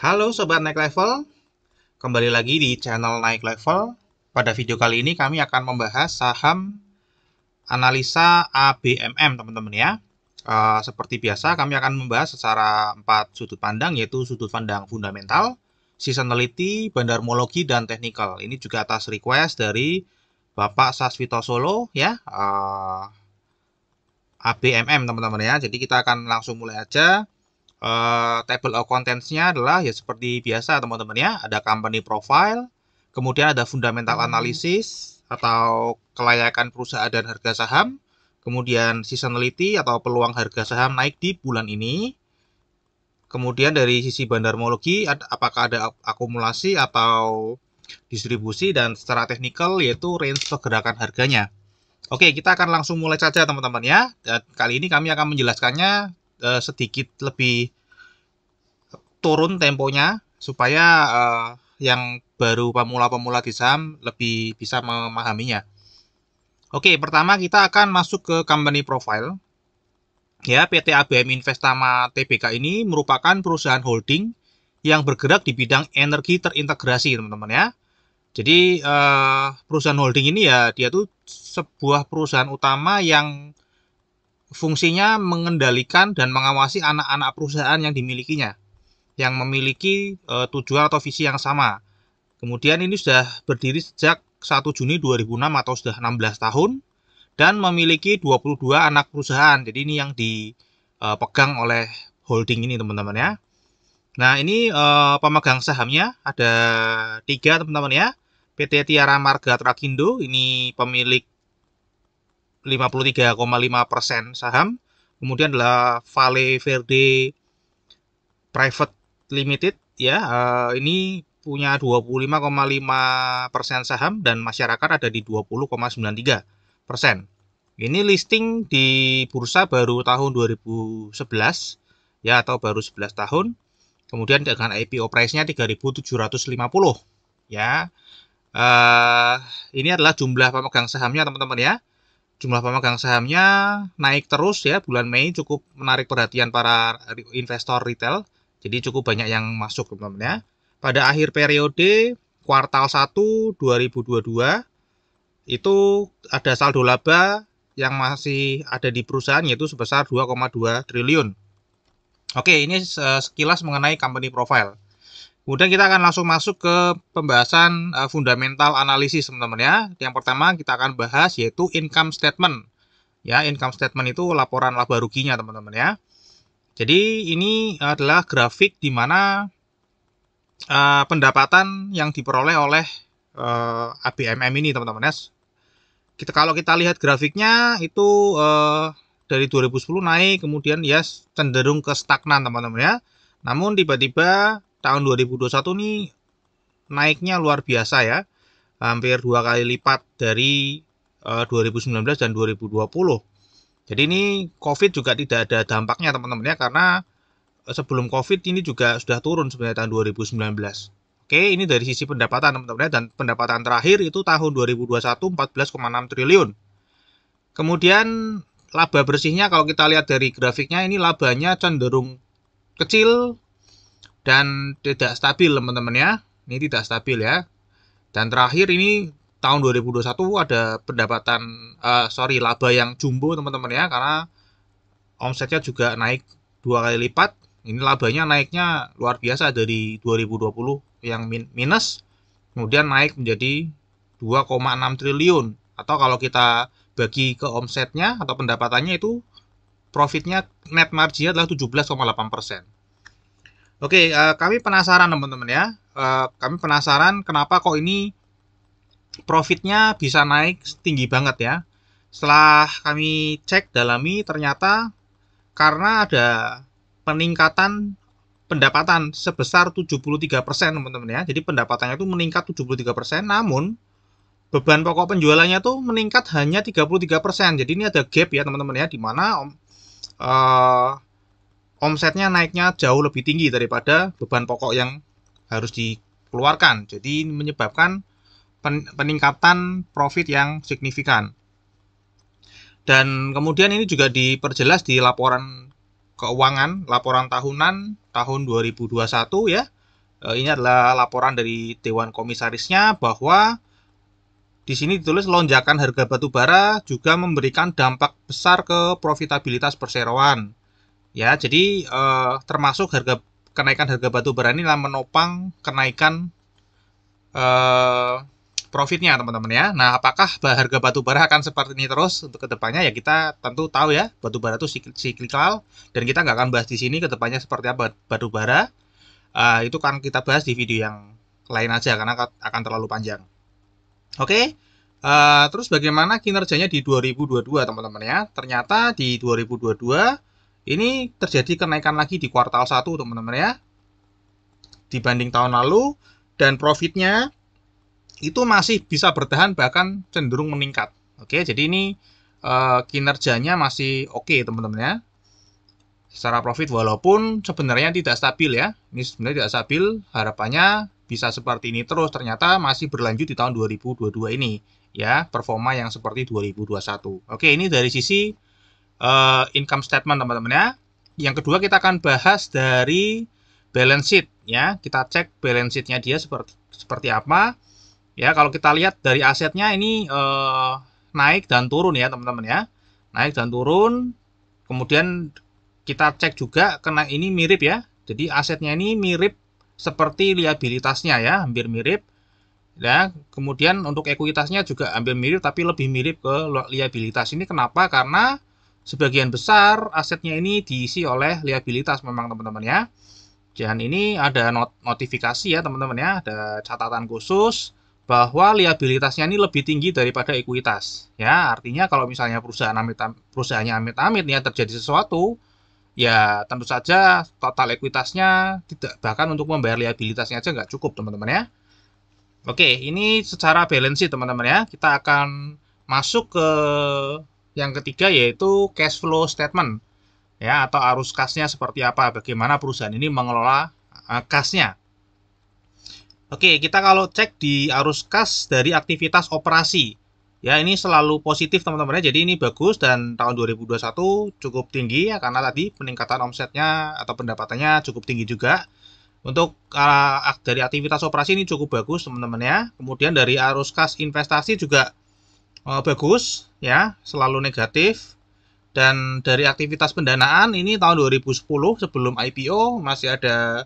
Halo Sobat Naik Level, kembali lagi di channel Naik Level. Pada video kali ini kami akan membahas saham analisa ABMM teman-teman ya. Seperti biasa kami akan membahas secara 4 sudut pandang, yaitu sudut pandang fundamental, seasonality, bandarmologi, dan technical. Ini juga atas request dari Bapak Saswito Solo ya, ABMM teman-teman ya. Jadi kita akan langsung mulai aja. Table of contents-nya adalah ya seperti biasa teman-teman ya, ada company profile, kemudian ada fundamental analysis atau kelayakan perusahaan dan harga saham, kemudian seasonality atau peluang harga saham naik di bulan ini, kemudian dari sisi bandarmologi apakah ada akumulasi atau distribusi, dan secara teknikal yaitu range pergerakan harganya. Oke, kita akan langsung mulai saja teman-teman ya. Dan kali ini kami akan menjelaskannya sedikit lebih turun temponya supaya yang baru pemula-pemula di saham lebih bisa memahaminya. Oke, pertama kita akan masuk ke company profile. Ya, PT ABM Investama Tbk ini merupakan perusahaan holding yang bergerak di bidang energi terintegrasi, teman-teman ya. Jadi perusahaan holding ini ya dia tuh sebuah perusahaan utama yang fungsinya mengendalikan dan mengawasi anak-anak perusahaan yang dimilikinya, yang memiliki tujuan atau visi yang sama. Kemudian ini sudah berdiri sejak 1 Juni 2006 atau sudah 16 tahun dan memiliki 22 anak perusahaan. Jadi ini yang dipegang oleh holding ini teman-teman ya. Nah ini pemegang sahamnya ada 3 teman-teman ya. PT Tiara Marga Trakindo ini pemilik 53,5% saham. Kemudian adalah Vale Verde Private Limited ya, ini punya 25,5% saham dan masyarakat ada di 20,93%. Ini listing di bursa baru tahun 2011 ya, atau baru 11 tahun. Kemudian dengan IPO price-nya 3.750 ya. Ini adalah jumlah pemegang sahamnya teman-teman ya. Jumlah pemegang sahamnya naik terus ya, bulan Mei cukup menarik perhatian para investor retail. Jadi cukup banyak yang masuk teman-teman ya. Pada akhir periode kuartal 1 2022 itu ada saldo laba yang masih ada di perusahaan yaitu sebesar 2,2 triliun. Oke, ini sekilas mengenai company profile. Kemudian kita akan langsung masuk ke pembahasan fundamental analisis teman-teman ya. Yang pertama kita akan bahas yaitu income statement. Ya, income statement itu laporan laba ruginya teman-teman ya. Jadi ini adalah grafik di mana pendapatan yang diperoleh oleh ABMM ini teman-teman ya. Kalau kita lihat grafiknya itu dari 2010 naik, kemudian ya cenderung ke stagnan teman-teman ya. Namun tiba-tiba tahun 2021 nih naiknya luar biasa ya, hampir 2 kali lipat dari 2019 dan 2020. Jadi ini COVID juga tidak ada dampaknya teman-teman ya, karena sebelum COVID ini juga sudah turun sebenarnya tahun 2019. Oke, ini dari sisi pendapatan teman-teman ya, dan pendapatan terakhir itu tahun 2021 14,6 triliun. Kemudian laba bersihnya kalau kita lihat dari grafiknya ini labanya cenderung kecil dan tidak stabil teman-teman ya. Ini tidak stabil ya. Dan terakhir ini tahun 2021 ada laba yang jumbo teman-teman ya, karena omsetnya juga naik 2 kali lipat. Ini labanya naiknya luar biasa dari 2020 yang minus, kemudian naik menjadi 2,6 triliun. Atau kalau kita bagi ke omsetnya atau pendapatannya itu profitnya net marginnya adalah 17,8%. Oke, kami penasaran teman-teman ya. Kami penasaran kenapa kok ini profitnya bisa naik tinggi banget ya. Setelah kami cek dalami ternyata karena ada peningkatan pendapatan sebesar 73% teman-teman ya. Jadi pendapatannya itu meningkat 73%, namun beban pokok penjualannya tuh meningkat hanya 33%. Jadi ini ada gap ya teman-teman ya, di mana omsetnya naiknya jauh lebih tinggi daripada beban pokok yang harus dikeluarkan. Jadi ini menyebabkan peningkatan profit yang signifikan. Dan kemudian ini juga diperjelas di laporan keuangan, laporan tahunan tahun 2021 ya. Ini adalah laporan dari Dewan Komisarisnya bahwa di sini ditulis lonjakan harga batu bara juga memberikan dampak besar ke profitabilitas perseroan. Ya, jadi termasuk kenaikan harga batu bara ini menopang kenaikan profitnya teman-teman ya. Nah, apakah harga batu bara akan seperti ini terus untuk kedepannya? Ya kita tentu tahu ya, batu bara itu siklikal dan kita nggak akan bahas di sini kedepannya seperti apa batu bara. Itu kan kita bahas di video yang lain aja karena akan terlalu panjang. Oke, terus bagaimana kinerjanya di 2022 teman-teman ya? Ternyata di 2022 ini terjadi kenaikan lagi di kuartal 1 teman-teman ya, dibanding tahun lalu, dan profitnya itu masih bisa bertahan bahkan cenderung meningkat. Oke, jadi ini kinerjanya masih oke teman-teman ya. Secara profit walaupun sebenarnya tidak stabil ya. Ini sebenarnya tidak stabil, harapannya bisa seperti ini terus, ternyata masih berlanjut di tahun 2022 ini ya, performa yang seperti 2021. Oke, ini dari sisi income statement teman-teman ya. Yang kedua kita akan bahas dari balance sheet ya. Kita cek balance sheet-nya dia seperti apa. Ya, kalau kita lihat dari asetnya ini naik dan turun ya teman-teman ya. Naik dan turun. Kemudian kita cek juga karena ini mirip ya. Jadi asetnya ini mirip seperti liabilitasnya ya, hampir mirip. Ya, kemudian untuk ekuitasnya juga hampir mirip tapi lebih mirip ke liabilitas. Ini kenapa? Karena sebagian besar asetnya ini diisi oleh liabilitas memang teman-teman ya. Dan ini ada notifikasi ya teman-teman ya, ada catatan khusus bahwa liabilitasnya ini lebih tinggi daripada ekuitas. Ya, artinya kalau misalnya perusahaannya amit-amit ya terjadi sesuatu, ya tentu saja total ekuitasnya tidak, bahkan untuk membayar liabilitasnya aja nggak cukup teman-teman ya. Oke, ini secara balance sheet teman-teman ya. Kita akan masuk ke yang ketiga yaitu cash flow statement ya, atau arus kasnya seperti apa, bagaimana perusahaan ini mengelola kasnya. Oke, kita kalau cek di arus kas dari aktivitas operasi ya, ini selalu positif teman-teman ya. Jadi ini bagus dan tahun 2021 cukup tinggi ya, karena tadi peningkatan omsetnya atau pendapatannya cukup tinggi juga. Untuk dari aktivitas operasi ini cukup bagus teman-teman ya. Kemudian dari arus kas investasi juga bagus ya, selalu negatif. Dan dari aktivitas pendanaan ini tahun 2010 sebelum IPO masih ada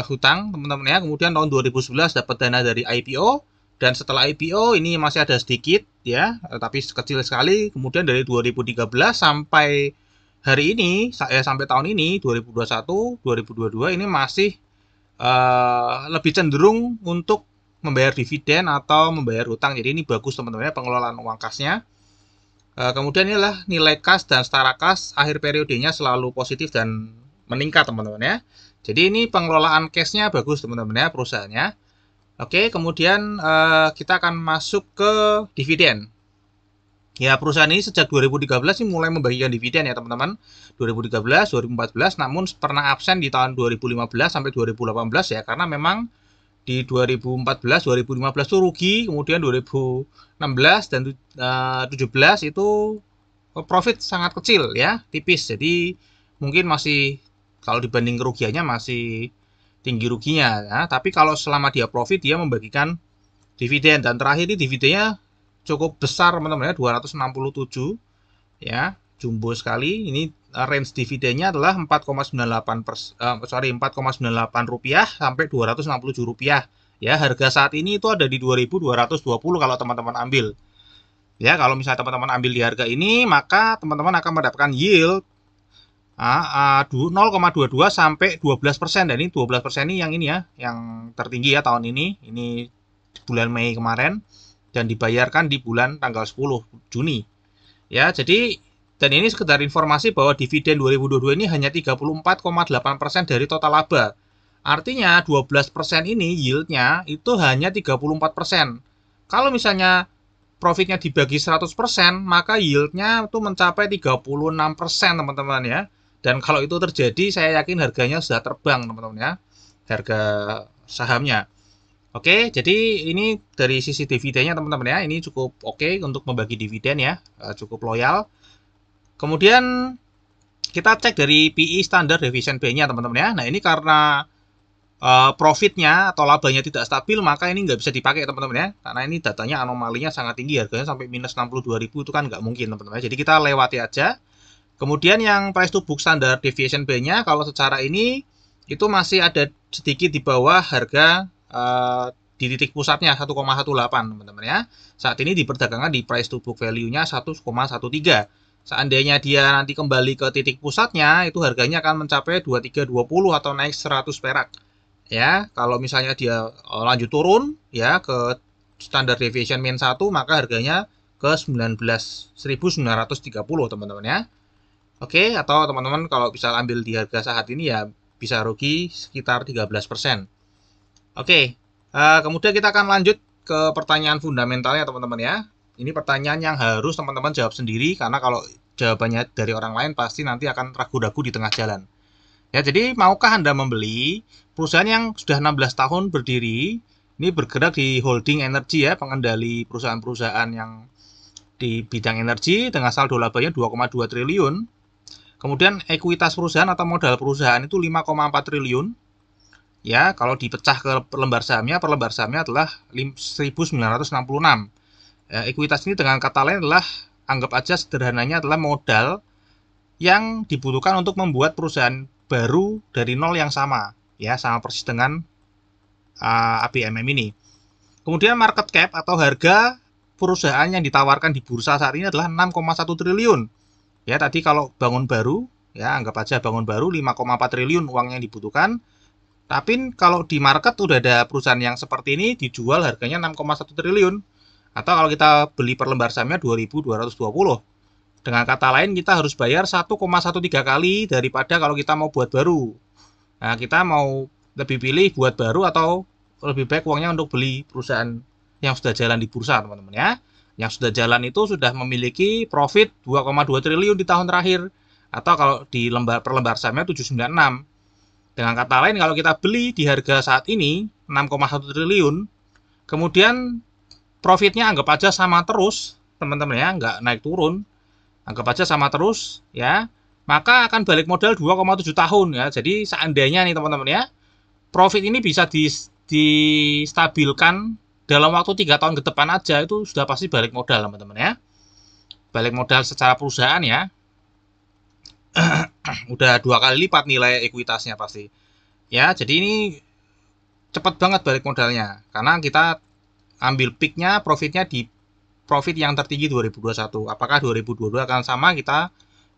hutang teman-teman ya. Kemudian tahun 2011 dapat dana dari IPO. Dan setelah IPO ini masih ada sedikit ya, tapi kecil sekali. Kemudian dari 2013 sampai hari ini, sampai tahun ini 2021, 2022 ini masih lebih cenderung untuk membayar dividen atau membayar hutang. Jadi ini bagus teman-teman ya, pengelolaan uang kasnya. Kemudian inilah nilai kas dan setara kas akhir periodenya selalu positif dan meningkat teman-teman ya. Jadi ini pengelolaan cashnya bagus teman-teman ya, perusahaannya. Oke, kemudian kita akan masuk ke dividen. Ya, perusahaan ini sejak 2013 ini mulai membagikan dividen ya teman-teman. 2013, 2014, namun pernah absen di tahun 2015 sampai 2018 ya, karena memang di 2014, 2015 itu rugi, kemudian 2016 dan 2017 itu profit sangat kecil ya, tipis. Jadi mungkin masih kalau dibanding kerugiannya masih tinggi ruginya ya. Tapi kalau selama dia profit dia membagikan dividen, dan terakhir ini dividennya cukup besar teman-teman ya, 267 ya, jumbo sekali. Ini range dividennya adalah 4,98 rupiah sampai 267 rupiah ya. Harga saat ini itu ada di 2.220 kalau teman-teman ambil ya. Kalau misalnya teman-teman ambil di harga ini, maka teman-teman akan mendapatkan yield 0,22 sampai 12%. Dan ini 12% ini ya, yang tertinggi ya tahun ini. Ini bulan Mei kemarin dan dibayarkan di bulan tanggal 10 Juni. Ya, jadi dan ini sekedar informasi bahwa dividen 2022 ini hanya 34,8% dari total laba. Artinya 12% ini yieldnya itu hanya 34%. Kalau misalnya profitnya dibagi 100%, maka yieldnya itu mencapai 36% teman-teman ya. Dan kalau itu terjadi, saya yakin harganya sudah terbang teman-teman ya, harga sahamnya. Oke, jadi ini dari sisi dividennya teman-teman ya, ini cukup oke untuk membagi dividen ya, cukup loyal. Kemudian kita cek dari PE standar deviation B-nya teman-teman ya. Nah ini karena profitnya atau labanya tidak stabil, maka ini nggak bisa dipakai teman-teman ya, karena ini datanya anomalinya sangat tinggi, harganya sampai minus 62.000 itu kan nggak mungkin teman-teman. Jadi kita lewati aja. Kemudian yang price to book standar deviation B-nya kalau secara ini itu masih ada sedikit di bawah harga di titik pusatnya 1,18 teman-teman ya. Saat ini diperdagangkan di price to book value-nya 1,13. Seandainya dia nanti kembali ke titik pusatnya, itu harganya akan mencapai 2320 atau naik 100 perak. Ya, kalau misalnya dia lanjut turun ya ke standar deviation min 1, maka harganya ke 19.930 teman-teman ya. Oke, atau teman-teman kalau bisa ambil di harga saat ini ya bisa rugi sekitar 13%. Oke, kemudian kita akan lanjut ke pertanyaan fundamentalnya teman-teman ya. Ini pertanyaan yang harus teman-teman jawab sendiri, karena kalau jawabannya dari orang lain pasti nanti akan ragu-ragu di tengah jalan. Ya, jadi maukah Anda membeli perusahaan yang sudah 16 tahun berdiri, ini bergerak di holding energi ya, pengendali perusahaan-perusahaan yang di bidang energi dengan saldo labanya 2,2 triliun. Kemudian ekuitas perusahaan atau modal perusahaan itu 5,4 triliun. Ya, kalau dipecah ke per lembar sahamnya adalah 1.966. Ya, ekuitas ini dengan kata lain adalah, anggap aja sederhananya adalah modal yang dibutuhkan untuk membuat perusahaan baru dari nol yang sama. Ya, sama persis dengan ABMM ini. Kemudian market cap atau harga perusahaan yang ditawarkan di bursa saat ini adalah 6,1 triliun. Ya, tadi kalau bangun baru, ya anggap aja bangun baru 5,4 triliun uang yang dibutuhkan. Tapi kalau di market udah ada perusahaan yang seperti ini dijual harganya 6,1 triliun. Atau kalau kita beli per lembar sahamnya 2.220. Dengan kata lain kita harus bayar 1,13 kali daripada kalau kita mau buat baru. Nah, kita mau lebih pilih buat baru atau lebih baik uangnya untuk beli perusahaan yang sudah jalan di bursa teman-teman ya. Yang sudah jalan itu sudah memiliki profit 2,2 triliun di tahun terakhir. Atau kalau di per lembar sahamnya 796. Dengan kata lain, kalau kita beli di harga saat ini 6,1 triliun, kemudian profitnya anggap aja sama terus, teman-teman ya, nggak naik turun. Anggap aja sama terus ya, maka akan balik modal 2,7 tahun ya. Jadi seandainya nih teman-teman ya, profit ini bisa distabilkan dalam waktu 3 tahun ke depan aja, itu sudah pasti balik modal teman-teman ya. Balik modal secara perusahaan ya. Udah 2 kali lipat nilai ekuitasnya pasti. Ya, jadi ini cepat banget balik modalnya. Karena kita ambil peaknya, profitnya di profit yang tertinggi 2021. Apakah 2022 akan sama, kita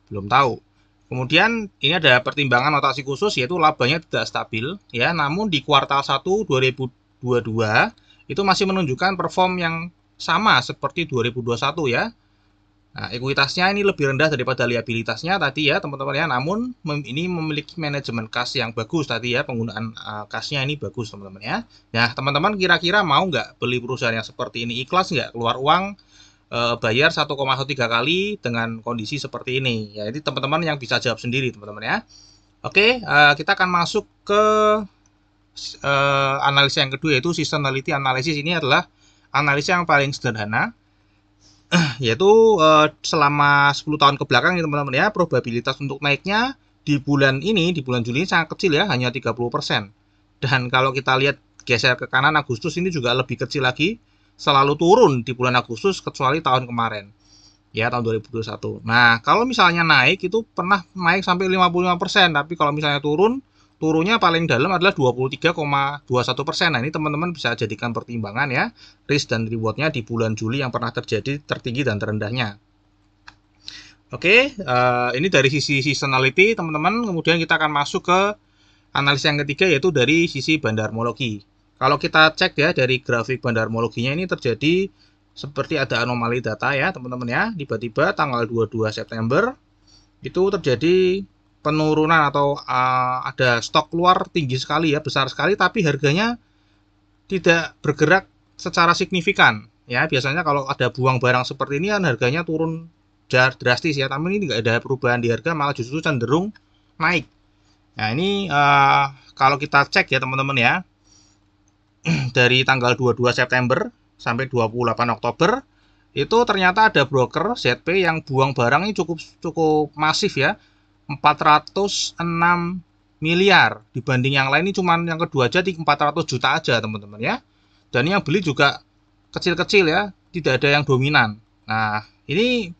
belum tahu. Kemudian ini ada pertimbangan notasi khusus, yaitu labanya tidak stabil ya, namun di kuartal 1 2022 itu masih menunjukkan perform yang sama seperti 2021 ya. Nah, ekuitasnya ini lebih rendah daripada liabilitasnya tadi ya teman-teman ya, namun ini memiliki manajemen kas yang bagus tadi ya, penggunaan kasnya ini bagus teman-teman ya. Nah, teman-teman kira-kira mau nggak beli perusahaan yang seperti ini? Ikhlas nggak keluar uang bayar 1,3 kali dengan kondisi seperti ini? Ya, ini teman-teman yang bisa jawab sendiri teman-teman ya. Oke, kita akan masuk ke analisa yang kedua, yaitu seasonality analysis. Ini adalah analisa yang paling sederhana, yaitu selama 10 tahun ke belakang ya teman-teman ya, probabilitas untuk naiknya di bulan ini, di bulan Juli sangat kecil ya, hanya 30%. Dan kalau kita lihat geser ke kanan, Agustus ini juga lebih kecil lagi, selalu turun di bulan Agustus kecuali tahun kemarin ya, tahun 2021. Nah, kalau misalnya naik itu pernah naik sampai 55%, tapi kalau misalnya turunnya paling dalam adalah 23,21%. Nah, ini teman-teman bisa jadikan pertimbangan ya, risk dan rewardnya di bulan Juli yang pernah terjadi tertinggi dan terendahnya. Oke, ini dari sisi seasonality teman-teman. Kemudian kita akan masuk ke analisa yang ketiga, yaitu dari sisi bandarmologi. Kalau kita cek ya dari grafik bandarmologinya, ini terjadi seperti ada anomali data ya teman-teman ya. Tiba-tiba tanggal 22 September itu terjadi penurunan atau ada stok keluar tinggi sekali ya, besar sekali, tapi harganya tidak bergerak secara signifikan ya. Biasanya kalau ada buang barang seperti ini kan harganya turun drastis ya, tapi ini nggak ada perubahan di harga, malah justru cenderung naik. Nah, ini kalau kita cek ya teman-teman ya, dari tanggal 22 September sampai 28 Oktober itu ternyata ada broker ZP yang buang barang ini cukup masif ya, 406 miliar. Dibanding yang lain ini cuman yang kedua aja 400 juta aja teman-teman ya. Dan yang beli juga kecil-kecil ya, tidak ada yang dominan. Nah, ini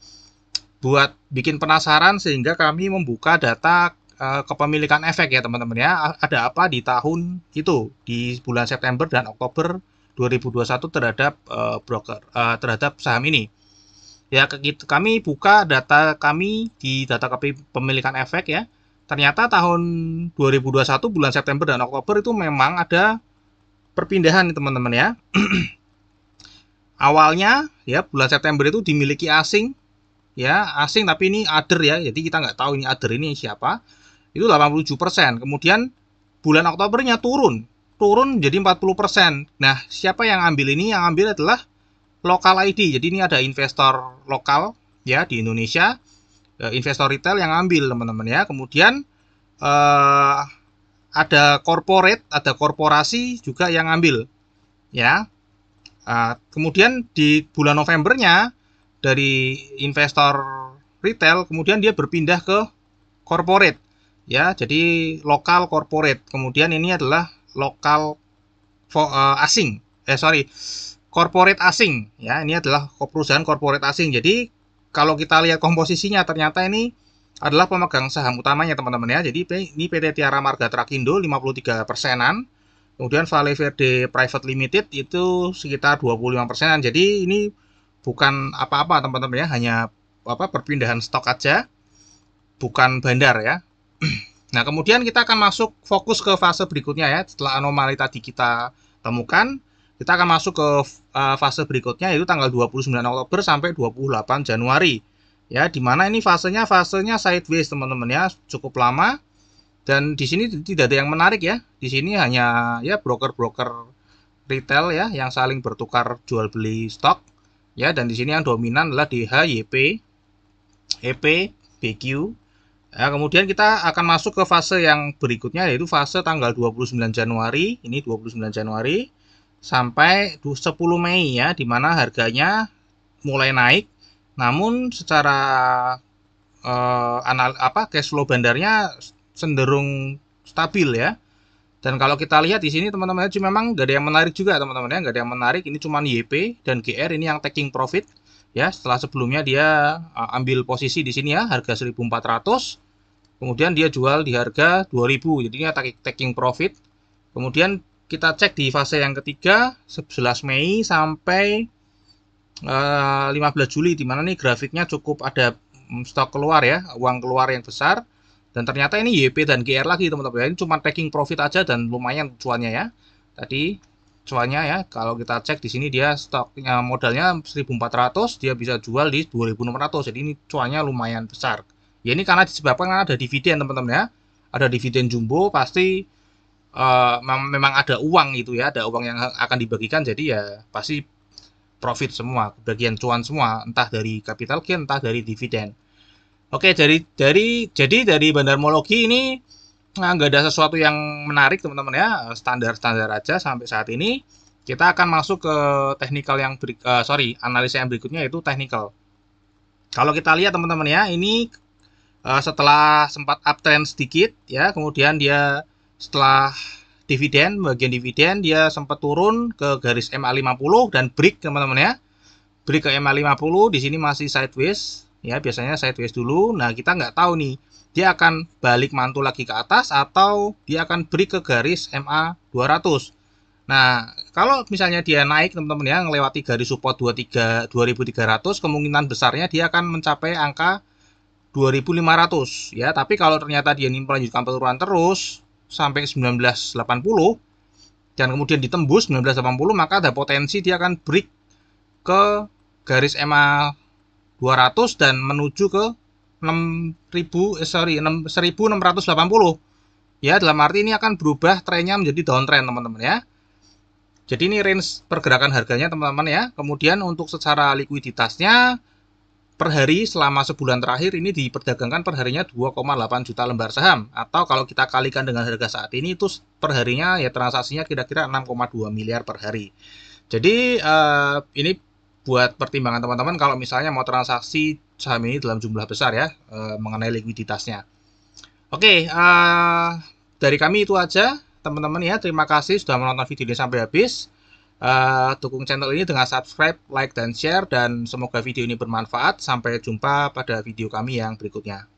buat bikin penasaran sehingga kami membuka data kepemilikan efek ya teman-teman ya. Ada apa di tahun itu, di bulan September dan Oktober 2021 terhadap terhadap saham ini. Ya, kami buka data kami di data kepemilikan efek ya. Ternyata tahun 2021 bulan September dan Oktober itu memang ada perpindahan teman-teman ya. Awalnya ya bulan September itu dimiliki asing ya, asing tapi ini other ya. Jadi kita nggak tahu ini other ini siapa. Itu 87%. Kemudian bulan Oktobernya turun jadi 40%. Nah, siapa yang ambil ini? Yang ambil adalah Local ID. Jadi ini ada investor lokal ya di Indonesia, investor retail yang ambil teman-teman ya. Kemudian ada corporate, ada korporasi juga yang ambil ya. Kemudian di bulan Novembernya dari investor retail kemudian dia berpindah ke corporate ya. Jadi lokal corporate. Kemudian ini adalah lokal asing. Corporate asing ya, ini adalah perusahaan corporate asing. Jadi kalau kita lihat komposisinya ternyata ini adalah pemegang saham utamanya teman-teman ya. Jadi ini PT Tiara Marga Trakindo 53%-an. Kemudian Vale Verde Private Limited itu sekitar 25%-an. Jadi ini bukan apa-apa teman-teman ya, hanya perpindahan stok aja, bukan bandar ya. Nah, kemudian kita akan masuk fokus ke fase berikutnya ya. Setelah anomali tadi kita temukan, kita akan masuk ke fase berikutnya yaitu tanggal 29 Oktober sampai 28 Januari. Ya, di mana ini fasenya sideways teman-teman ya, cukup lama. Dan di sini tidak ada yang menarik ya. Di sini hanya ya broker-broker retail ya yang saling bertukar jual beli stok. Ya, dan di sini yang dominan adalah DH, YP, EP, BQ. Ya, kemudian kita akan masuk ke fase yang berikutnya yaitu fase tanggal 29 Januari. Ini 29 Januari sampai 10 Mei ya, dimana harganya mulai naik, namun secara cash flow bandarnya cenderung stabil ya. Dan kalau kita lihat di sini teman-teman, memang nggak ada yang menarik juga teman-teman ya, nggak ada yang menarik. Ini cuma YP dan GR ini yang taking profit ya. Setelah sebelumnya dia ambil posisi di sini ya, harga 1.400, kemudian dia jual di harga 2.000, jadinya taking profit. Kemudian kita cek di fase yang ketiga 11 Mei sampai 15 Juli, di mana nih grafiknya cukup ada stok keluar ya, uang keluar yang besar. Dan ternyata ini YP dan GR lagi teman-teman. Ini cuma taking profit aja dan lumayan cuannya ya. Tadi cuannya ya, kalau kita cek di sini dia stoknya modalnya 1.400, dia bisa jual di 2.600. Jadi ini cuannya lumayan besar. Ya ini karena disebabkan ada dividen teman-teman ya. Ada dividen jumbo, pasti memang ada uang gitu ya, ada uang yang akan dibagikan, jadi ya pasti profit semua, bagian cuan semua, entah dari capital gain, entah dari dividen. Oke, jadi dari Bandarmologi ini nggak ada sesuatu yang menarik teman-teman ya, standar-standar aja sampai saat ini. Kita akan masuk ke technical yang analisa yang berikutnya yaitu technical. Kalau kita lihat teman-teman ya, ini setelah sempat uptrend sedikit ya, kemudian dia setelah bagian dividen dia sempat turun ke garis MA50 dan break teman-teman ya. Break ke MA50, di sini masih sideways ya, biasanya sideways dulu. Nah, kita nggak tahu nih dia akan balik mantul lagi ke atas atau dia akan break ke garis MA200. Nah, kalau misalnya dia naik teman-teman ya, melewati garis support 23.200, kemungkinan besarnya dia akan mencapai angka 2.500 ya. Tapi kalau ternyata dia ini melanjutkan penurunan terus sampai 1980 dan kemudian ditembus 1980, maka ada potensi dia akan break ke garis MA 200 dan menuju ke 1680 ya. Dalam arti ini akan berubah trennya menjadi downtrend teman-teman ya. Jadi ini range pergerakan harganya teman-teman ya. Kemudian untuk secara likuiditasnya per hari selama sebulan terakhir ini diperdagangkan per harinya 2,8 juta lembar saham, atau kalau kita kalikan dengan harga saat ini itu per harinya ya transaksinya kira-kira 6,2 miliar per hari. Jadi ini buat pertimbangan teman-teman kalau misalnya mau transaksi saham ini dalam jumlah besar ya, mengenai likuiditasnya. Oke, dari kami itu aja, teman-teman ya. Terima kasih sudah menonton video ini sampai habis. Dukung channel ini dengan subscribe, like, dan share. Dan semoga video ini bermanfaat. Sampai jumpa pada video kami yang berikutnya.